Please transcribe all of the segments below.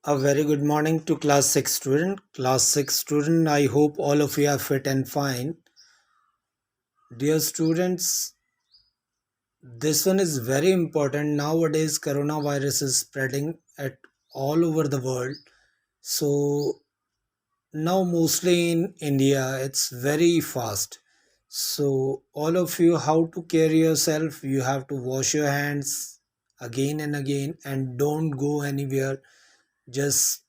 A very good morning to class 6 student. Class 6 student, I hope all of you are fit and fine. Dear students, this one is very important. Nowadays, coronavirus is spreading at all over the world. So now mostly in India, it's very fast. So all of you, how to care yourself? You have to wash your hands again and again and don't go anywhere. Just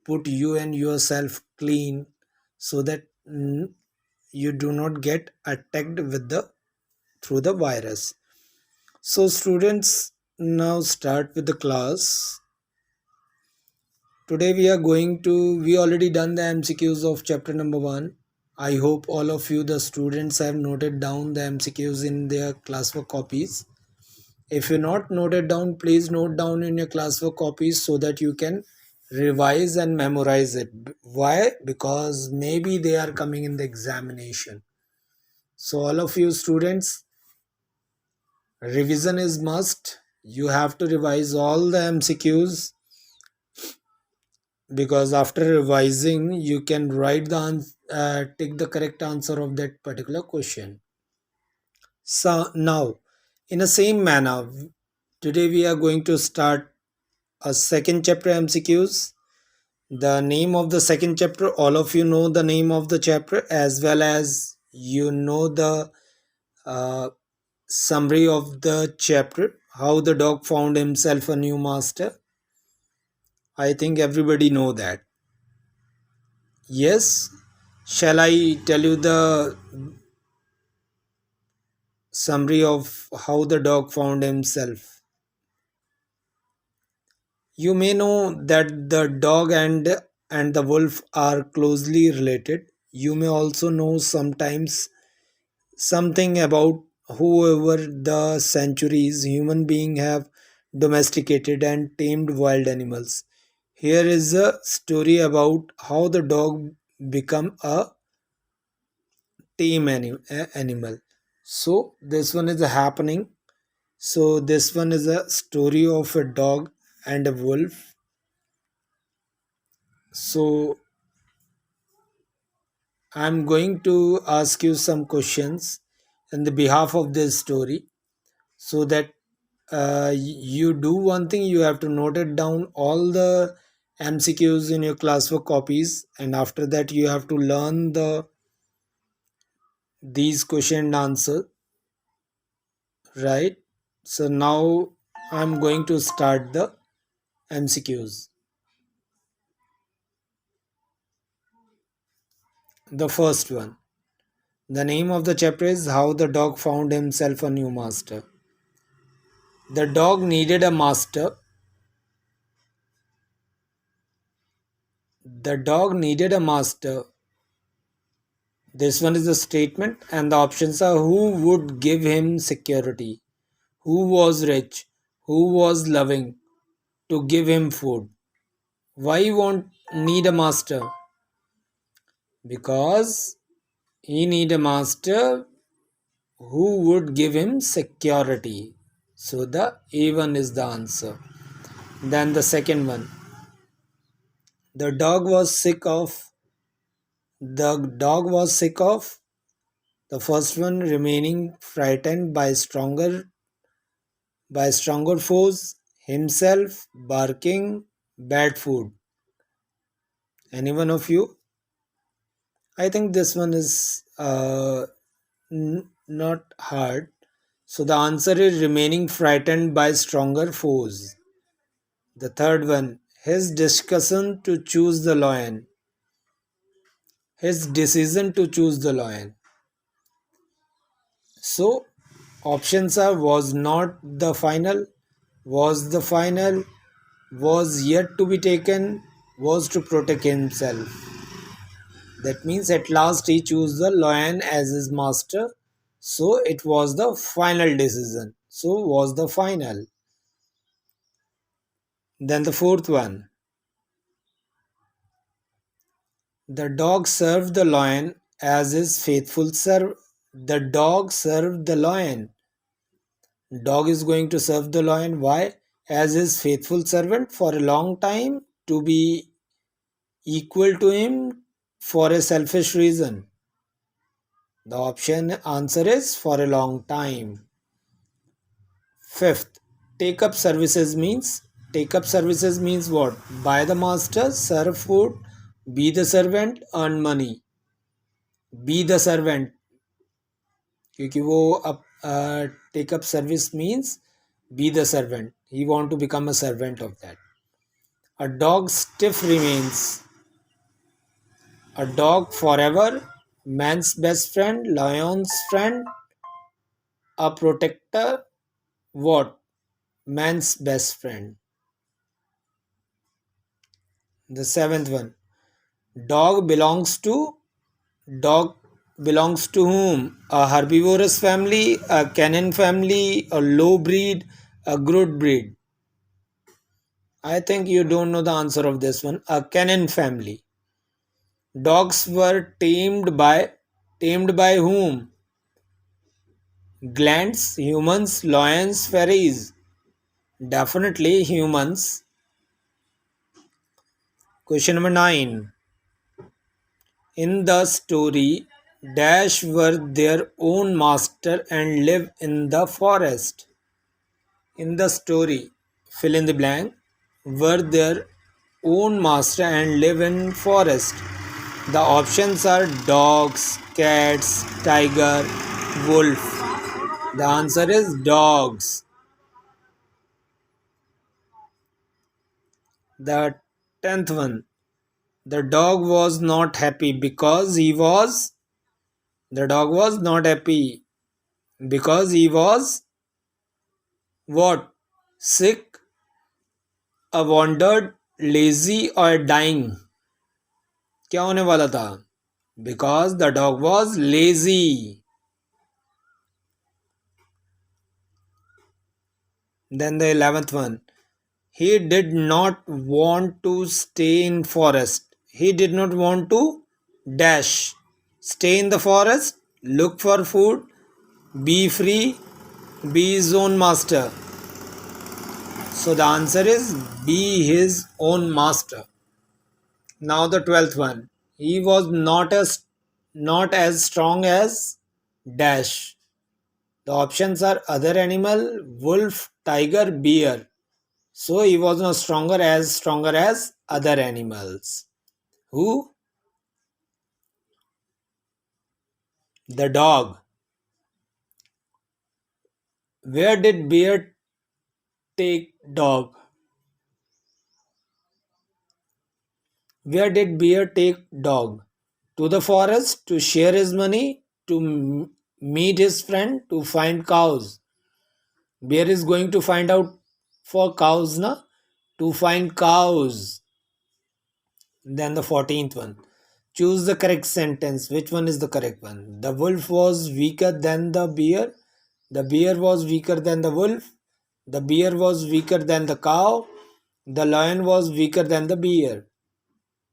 put you and yourself clean so that you do not get attacked with the through the virus. So students, now start with the class. Today we already done the MCQs of chapter number 1. I hope all of you the students have noted down the MCQs in their classwork copies. If you not noted down, please note down in your classwork copies so that you can revise and memorize it. Why? Because maybe they are coming in the examination. So all of you students, revision is must. You have to revise all the MCQs because after revising you can write take the correct answer of that particular question. So now, in the same manner, today we are going to start a second chapter MCQs. The name of the second chapter, all of you know the name of the chapter as well as you know the uh, summary of the chapter, how the dog found himself a new master. I think everybody know that. Yes, shall I tell you the summary of how the dog found himself? You may know that the dog and the wolf are closely related. You may also know sometimes something about whoever the centuries human beings have domesticated and tamed wild animals. Here is a story about how the dog become a animal. So this one is happening. So this one is a story of a dog and a wolf. So I'm going to ask you some questions on the behalf of this story so that you do one thing. You have to note it down all the MCQs in your classwork copies, and after that you have to learn these question and answer, right? So now I'm going to start the MCQs. The first one, the name of the chapter is How the Dog Found Himself a New Master. The dog needed a master. The dog needed a master. This one is the statement, and the options are who would give him security, who was rich, who was loving, to give him food. Why he won't need a master? Because he need a master who would give him security. So the A1 is the answer. Then the second one. The dog was sick of the dog was sick of the first one remaining frightened by stronger foes, himself, barking, bad food. Any one of you? I think this one is not hard. So the answer is remaining frightened by stronger foes. The third one, his discussion to choose the lion. His decision to choose the lion. So options are was not the final, was the final, was yet to be taken, was to protect himself. That means at last he chose the lion as his master. So it was the final decision. So was the final. Then the fourth one. The dog served the lion as his faithful servant. The dog served the lion. Dog is going to serve the lion. Why? as his faithful servant for a long time, to be equal to him for a selfish reason? The option answer is for a long time. Fifth, take up services means what? Buy the master, serve food, be the servant, earn money. Be the servant, क्योंकि वो अब take up service means be the servant he want to become a servant of that a dog stiff remains a dog forever man's best friend lion's friend a protector what man's best friend the seventh one dog belongs to dog belongs to whom? A herbivorous family, a canine family, a low breed, a good breed. I think you don't know the answer of this one. A canine family. Dogs were tamed by whom? Glands, humans, lions, fairies. Definitely humans. Question number 9. In the story, Dash were their own master and live in the forest. In the story, fill in the blank, were their own master and live in forest. The options are dogs, cats, tiger, wolf. The answer is dogs. The 10th one. The dog was not happy because he was. The dog was not happy because he was what? Sick, a wandered, lazy, or dying. क्या होने वाला था? Because the dog was lazy. Then the 11th one. He did not want to stay in forest. He did not want to dash. Stay in the forest, look for food, be free, be his own master. So the answer is be his own master. Now the 12th one. He was not as strong as dash. The options are other animal, wolf, tiger, bear. So he was not stronger as other animals. Who? The dog. Where did bear take dog? Where did bear take dog? To the forest to share his money, to meet his friend, to find cows. Bear is going to find out for cows, na? To find cows. Then the 14th one. Choose the correct sentence. Which one is the correct one? The wolf was weaker than the bear. The bear was weaker than the wolf. The bear was weaker than the cow. The lion was weaker than the bear.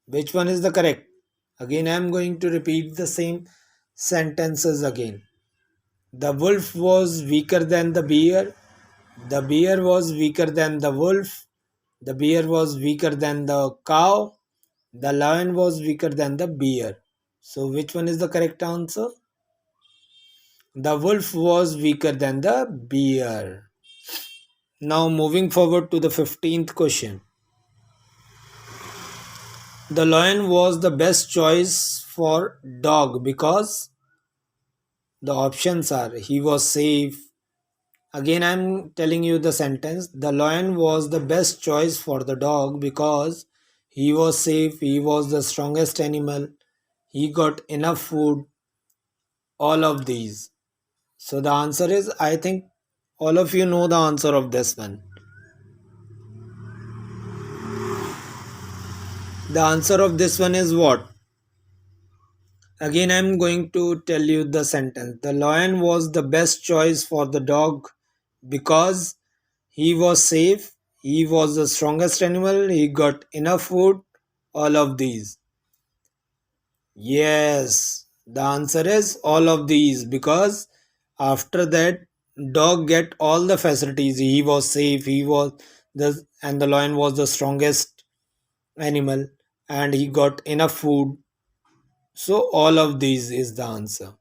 Which one is the correct? Again, I am going to repeat the same sentences again. The wolf was weaker than the bear. The bear was weaker than the wolf. The bear was weaker than the cow. The lion was weaker than the bear. So, which one is the correct answer? The wolf was weaker than the bear. Now, moving forward to the 15th question. The lion was the best choice for dog because the options are he was safe. Again, I'm telling you the sentence. The lion was the best choice for the dog because he was safe, he was the strongest animal, he got enough food, all of these. So the answer is, I think all of you know the answer of this one. The answer of this one is what? Again, I'm going to tell you the sentence. The lion was the best choice for the dog because he was safe, he was the strongest animal, he got enough food, all of these. Yes, the answer is all of these because after that, dog get all the facilities. He was safe, he was And the lion was the strongest animal, and he got enough food. So all of these is the answer.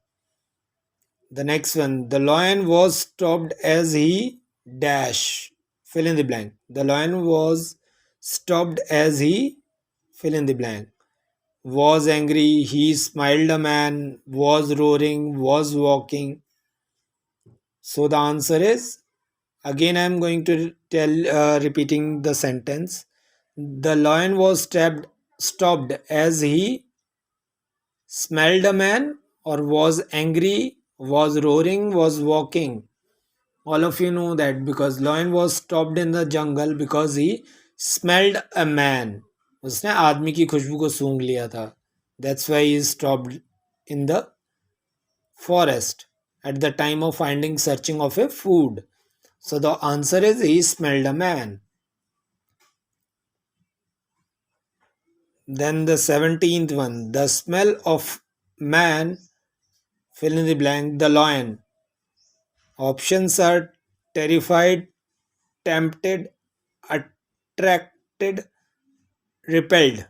The next one, the lion was stopped as he dash, fill in the blank. The lion was stopped as he fill in the blank. Was angry, he smiled a man, was roaring, was walking. So the answer is, again I am going to tell repeating the sentence. The lion was stopped as he smelled a man, or was angry, was roaring, was walking. All of you know that because lion was stopped in the jungle because he smelled a man. उसने आदमी की खुशबू को सूंघ लिया था. That's why he is stopped in the forest at the time of finding searching of a food. So the answer is he smelled a man. Then the 17th one, the smell of man, fill in the blank, the lion. Options are terrified, tempted, attracted, repelled.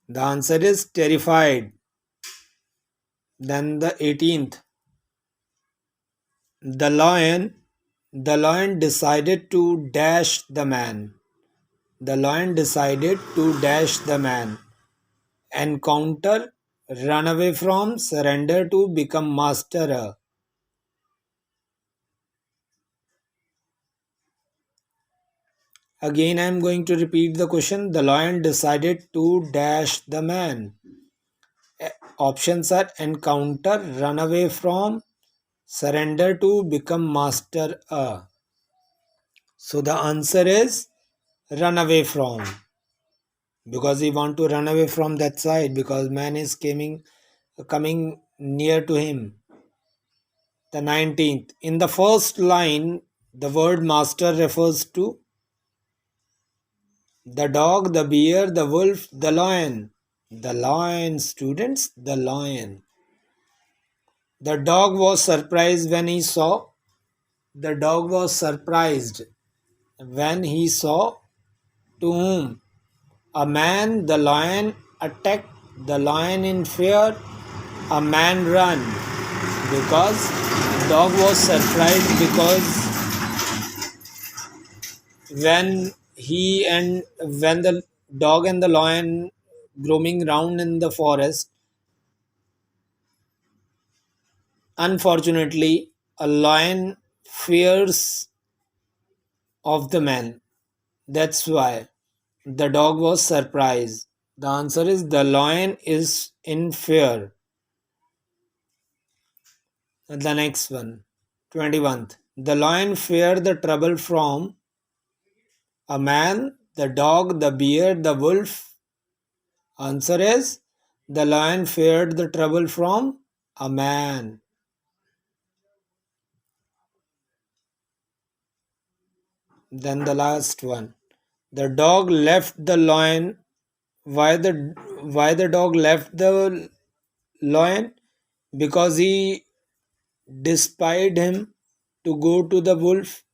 The answer is terrified. Then the 18th, the lion. The lion decided to dash the man. The lion decided to dash the man. Encounter, run away from, surrender to, become master. Again, I am going to repeat the question. The lion decided to dash the man. Options are encounter, run away from, surrender to, become master. So the answer is run away from, because he want to run away from that side because man is coming near to him. The 19th, in the first line, the word master refers to the dog, the bear, the wolf, the lion. The lion, students, the lion. The dog was surprised when he saw. The dog was surprised when he saw to whom? A man. The lion attacked. The lion in fear. A man run. Because dog was surprised because when the dog and the lion roaming round in the forest, unfortunately a lion fears of the man. That's why the dog was surprised. The answer is the lion is in fear. The next one, 21st. The lion feared the trouble from a man, the dog, the bear, the wolf. Answer is the lion feared the trouble from a man. Then the last one. The dog left the lion. Why the dog left the lion? Because he despied him to go to the wolf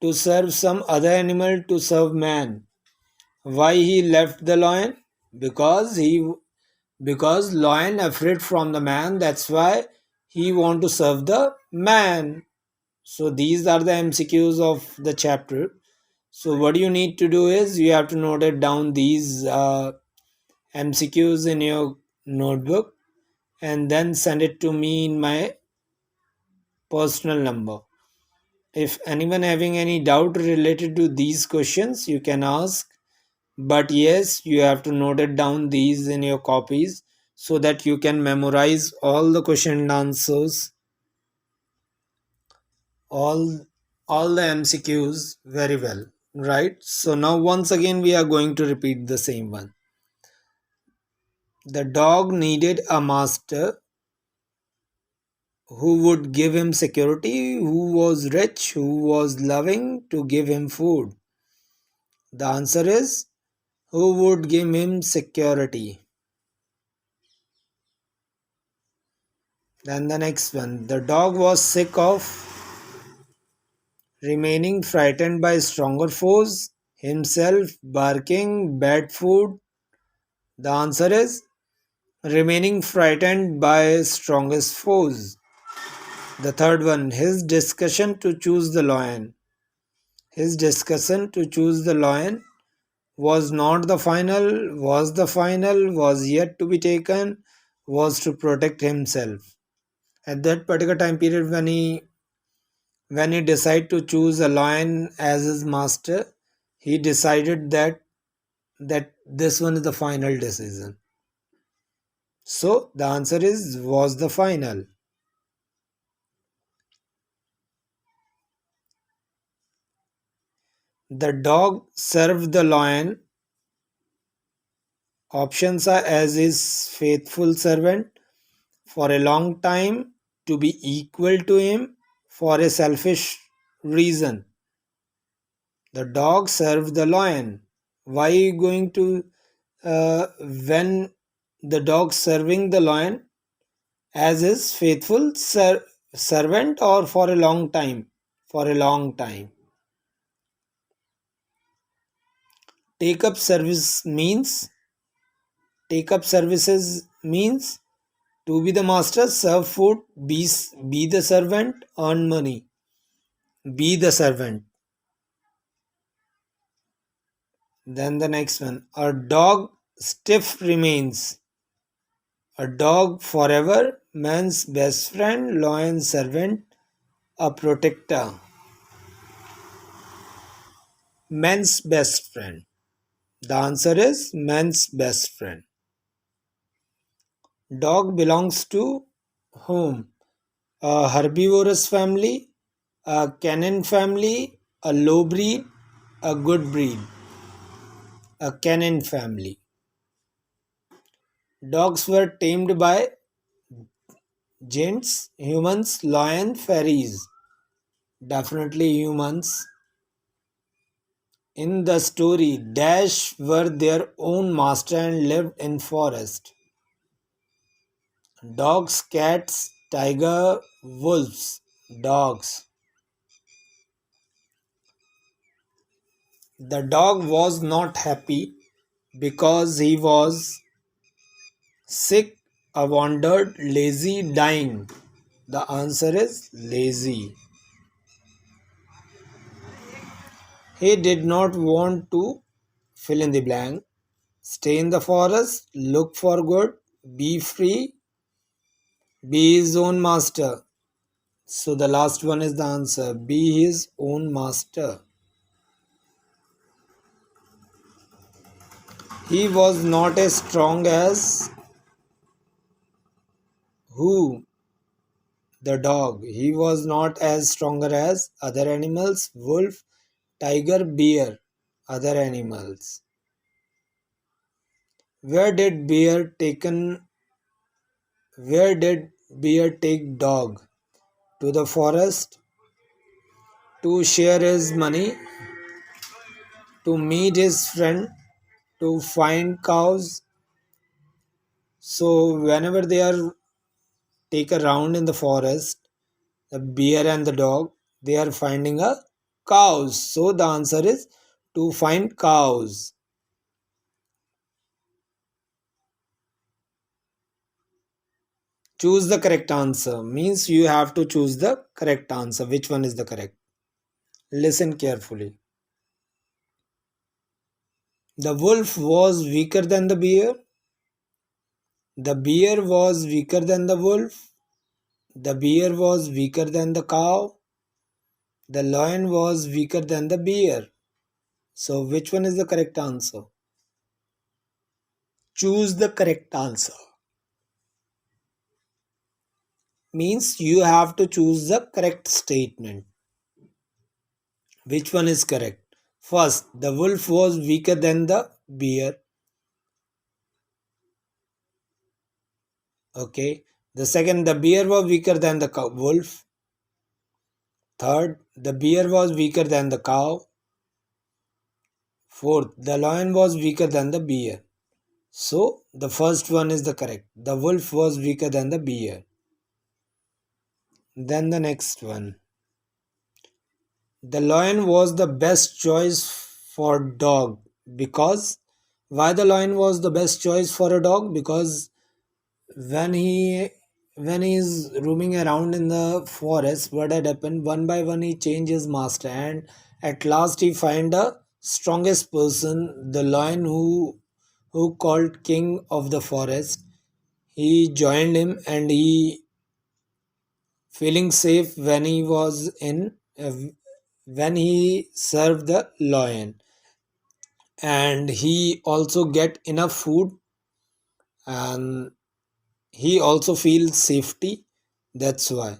to serve some other animal to serve man. Why he left the lion? Because lion afraid from the man. That's why he want to serve the man. So these are the MCQs of the chapter. So what you need to do is you have to note it down these MCQs in your notebook and then send it to me in my personal number. If anyone having any doubt related to these questions, you can ask. But yes, you have to note it down these in your copies so that you can memorize all the question and answers, all all the MCQs very well. Right? So now once again we are going to repeat the same one. The dog needed a master who would give him security, who was rich, who was loving to give him food. The answer is who would give him security. Then the next one. The dog was sick of remaining frightened by stronger foes, himself, barking, bad food. The answer is remaining frightened by strongest foes. The third one, his discussion to choose the lion. His discussion to choose the lion was not the final, was the final, was yet to be taken, was to protect himself. At that particular time period when he decided to choose a lion as his master, he decided that this one is the final decision. So the answer is was the final. The dog served the lion. Options are as his faithful servant, for a long time, to be equal to him, for a selfish reason. The dog served the lion. Why are you going to when the dog serving the lion as his faithful servant or for a long time? For a long time. Take up service means take up services means to be the master, serve food, be the servant, earn money. Be the servant. Then the next one. A dog stiff remains. A dog forever, man's best friend, lion's servant, a protector. Man's best friend. The answer is man's best friend. Dog belongs to whom? A herbivorous family, a canine family, a low breed, a good breed. A canine family. Dogs were tamed by giants, humans, lion, fairies. Definitely humans. In the story, Dash were their own master and lived in forest. Dogs, cats, tiger, wolves. Dogs. The dog was not happy because he was sick, a wandered, lazy, dying. The answer is lazy. He did not want to fill in the blank. Stay in the forest, look for good, be free, be his own master. So the last one is the answer. Be his own master. He was not as strong as who? The dog. He was not as stronger as other animals, wolf, tiger, bear, other animals. Where did bear taken where did bear take dog? To the forest to share his money, to meet his friend, to find cows. So whenever they are take a round in the forest, the bear and the dog, they are finding a cows. So the answer is to find cows. Choose the correct answer means you have to choose the correct answer. Which one is the correct? Listen carefully. The wolf was weaker than the bear. The bear was weaker than the wolf. The bear was weaker than the cow. The lion was weaker than the bear. So, which one is the correct answer? Choose the correct answer. Means you have to choose the correct statement. Which one is correct? First, the wolf was weaker than the bear. Okay. The second, the bear was weaker than the wolf. Third, the bear was weaker than the cow. Fourth, the lion was weaker than the bear. So, the first one is the correct. The wolf was weaker than the bear. Then the next one. The lion was the best choice for dog because why the lion was the best choice for a dog? Because when he is roaming around in the forest, what had happened, one by one he changed his master, and at last he find a strongest person, the lion who called king of the forest. He joined him and he feeling safe when he was in when he served the lion, and he also get enough food, and he also feels safety. That's why.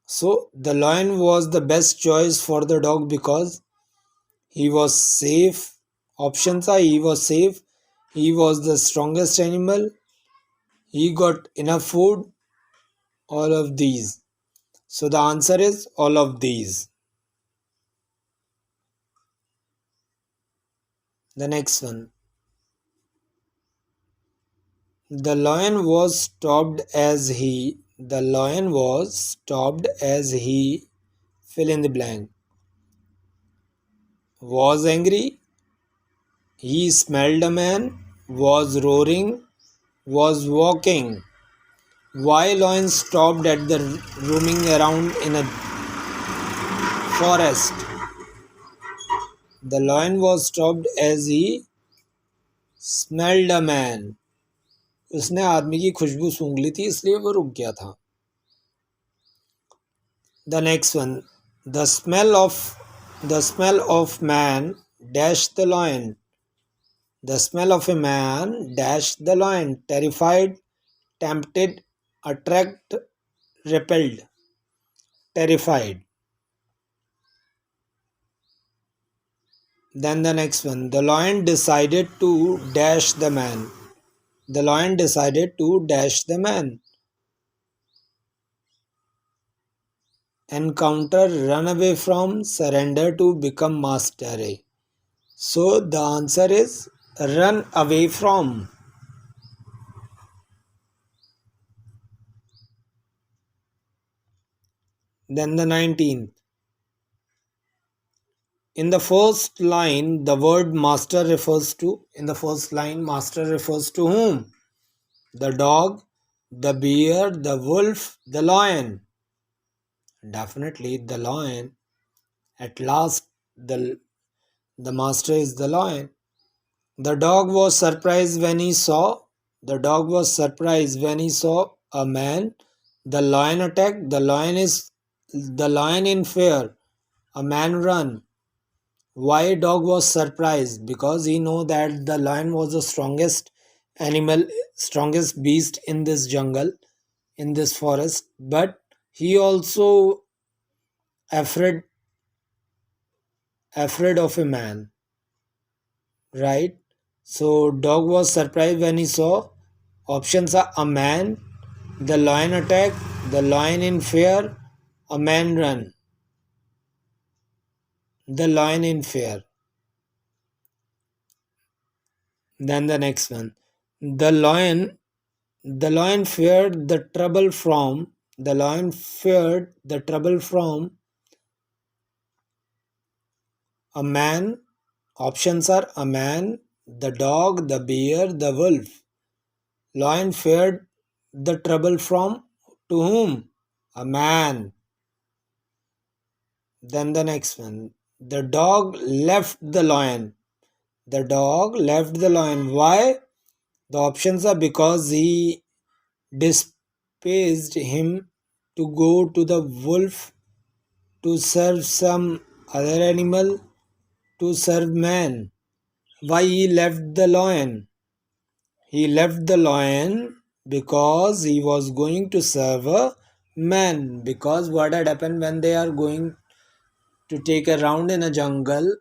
So the lion was the best choice for the dog because he was safe. Options are he was safe, he was the strongest animal, he got enough food, all of these. So the answer is all of these. The next one. The lion was stopped as he fill in the blank. Was angry, he smelled a man, was roaring, was walking. Why lion stopped at the roaming around in a forest? The lion was stopped as he smelled a man. उसने आदमी की खुशबू सूंघ ली थी इसलिए वो रुक गया था. The next one. The smell of man dashed the lion. The smell of a man dashed the lion. Terrified, tempted, attract, repelled. Terrified. Then the next one. The lion decided to dash the man. The lion decided to dash the man. Encounter, run away from, surrender to, become mastery. So the answer is run away from. Then the 19th. In the first line, the word master refers to, in the first line, master refers to whom? The dog, the bear, the wolf, the lion. Definitely the lion. At last, the master is the lion. The dog was surprised when he saw, the dog was surprised when he saw a man. The lion attacked, the lion in fear. A man run. Why dog was surprised? Because he know that the lion was the strongest animal, strongest beast in this jungle, in this forest. But he also afraid afraid of a man, right? So dog was surprised when he saw. Options are a man, the lion attack, the lion in fear, a man run. The lion in fear. Then the next one. The lion The lion feared the trouble from a man. Options are a man, the dog, the bear, the wolf. Lion feared the trouble from to whom? A man. Then the next one. The dog left the lion. The dog left the lion. Why? The options are because he despised him to go to the wolf, to serve some other animal, to serve man. Why he left the lion? He left the lion because he was going to serve a man. Because what had happened when they are going to take a round in a jungle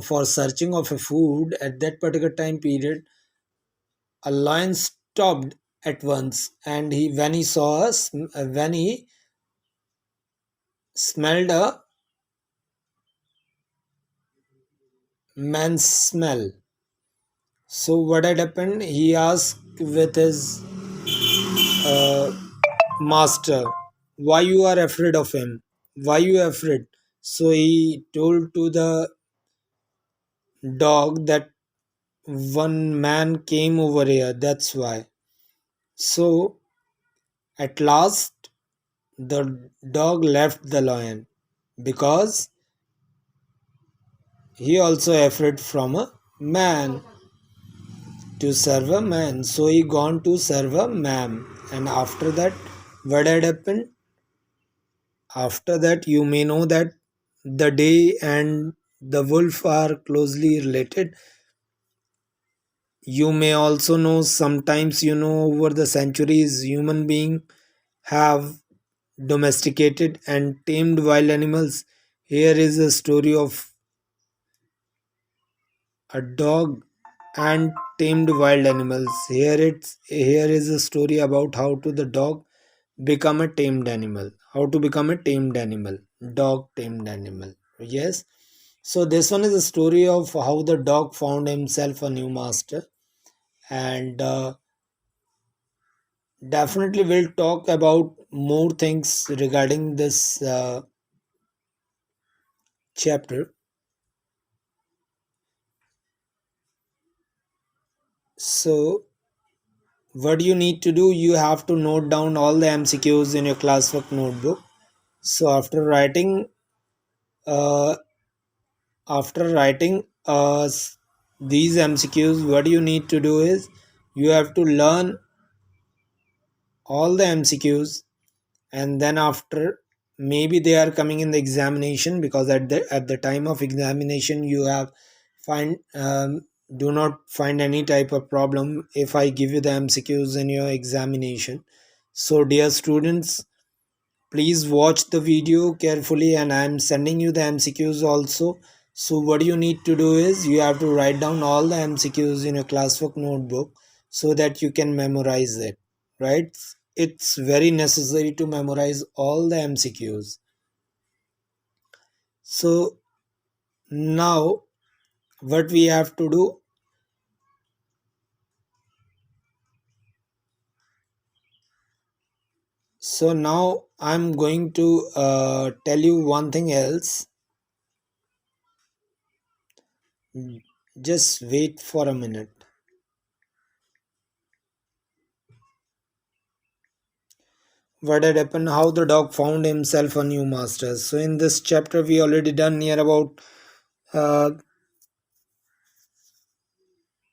for searching of a food at that particular time period, a lion stopped at once, and when he smelled a man's smell. So what had happened? He asked with his uh, master, "Why you are afraid of him? Why you afraid?" So he told to the dog that one man came over here, that's why. So at last the dog left the lion because he also afraid from a man to serve a man. So he gone to serve a man. And after that, what had happened? After that, you may know that the day and the wolf are closely related. You may also know sometimes over the centuries human being have domesticated and tamed wild animals. Here is a story of a dog and tamed wild animals. Here is a story about how to the dog become a tamed animal. How to become a tamed animal. Dog tamed animal. Yes. So this one is a story of how the dog found himself a new master, and definitely we'll talk about more things regarding this chapter. So what you need to do, you have to note down all the MCQs in your classwork notebook. So uh, after writing these MCQs, what you need to do is you have to learn all the MCQs, and then after, maybe they are coming in the examination, because at the time of examination you have find do not find any type of problem if I give you the MCQs in your examination. So dear students, please watch the video carefully, and I am sending you the MCQs also. So what you need to do is you have to write down all the MCQs in your classwork notebook so that you can memorize it, right? It's very necessary to memorize all the MCQs. So now what we have to do, so now I'm going to tell you one thing else. Just wait for a minute. What had happened, how the dog found himself a new master. So in this chapter we already done uh,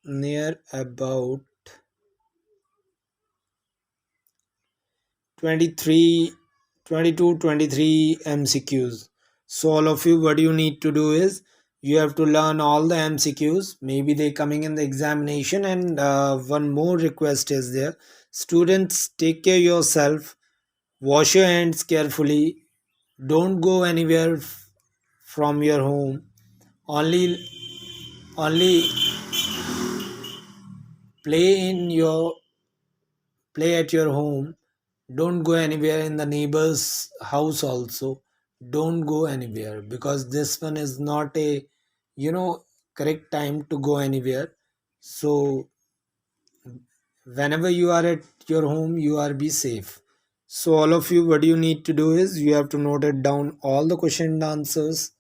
near about 23, 22, 23 MCQs. So all of you, what you need to do is you have to learn all the MCQs. Maybe they coming in the examination. And one more request is there: students, take care yourself, wash your hands carefully, don't go anywhere from your home. Only only play in your play at your home. Don't go anywhere in the neighbor's house also. Don't go anywhere, because this one is not a you know correct time to go anywhere. So whenever you are at your home, you are be safe. So all of you, what you need to do is you have to note it down, all the question and answers,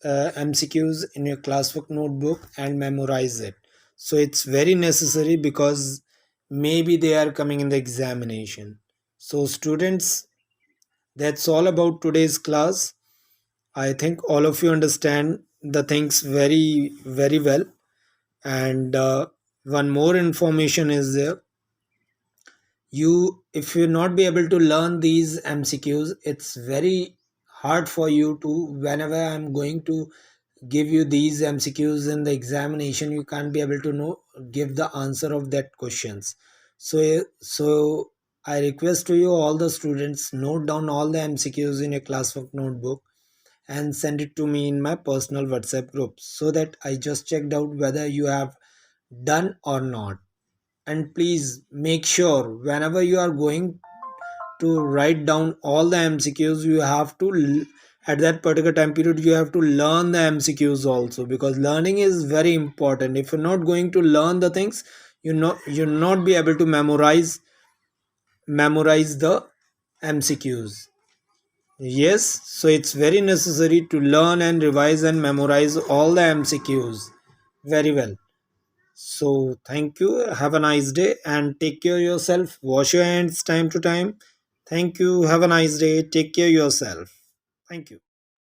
MCQs in your classwork notebook, and memorize it. So it's very necessary, because maybe they are coming in the examination. So students, that's all about today's class. I think all of you understand the things very very well. And one more information is there. You, if you not be able to learn these MCQs, it's very hard for you to, whenever I'm going to give you these MCQs in the examination, you can't be able to know give the answer of that questions. So I request to you, all the students, note down all the MCQs in your classwork notebook and send it to me in my personal WhatsApp group, so that I just checked out whether you have done or not. And please make sure, whenever you are going to write down all the MCQs, you have to at that particular time period you have to learn the MCQs also, because learning is very important. If you're not going to learn the things, you'll not be able to memorize the MCQs. Yes, so it's very necessary to learn and revise and memorize all the MCQs very well. So, thank you. Have a nice day and take care of yourself. Wash your hands time to time. Thank you. Have a nice day. Take care of yourself. Thank you.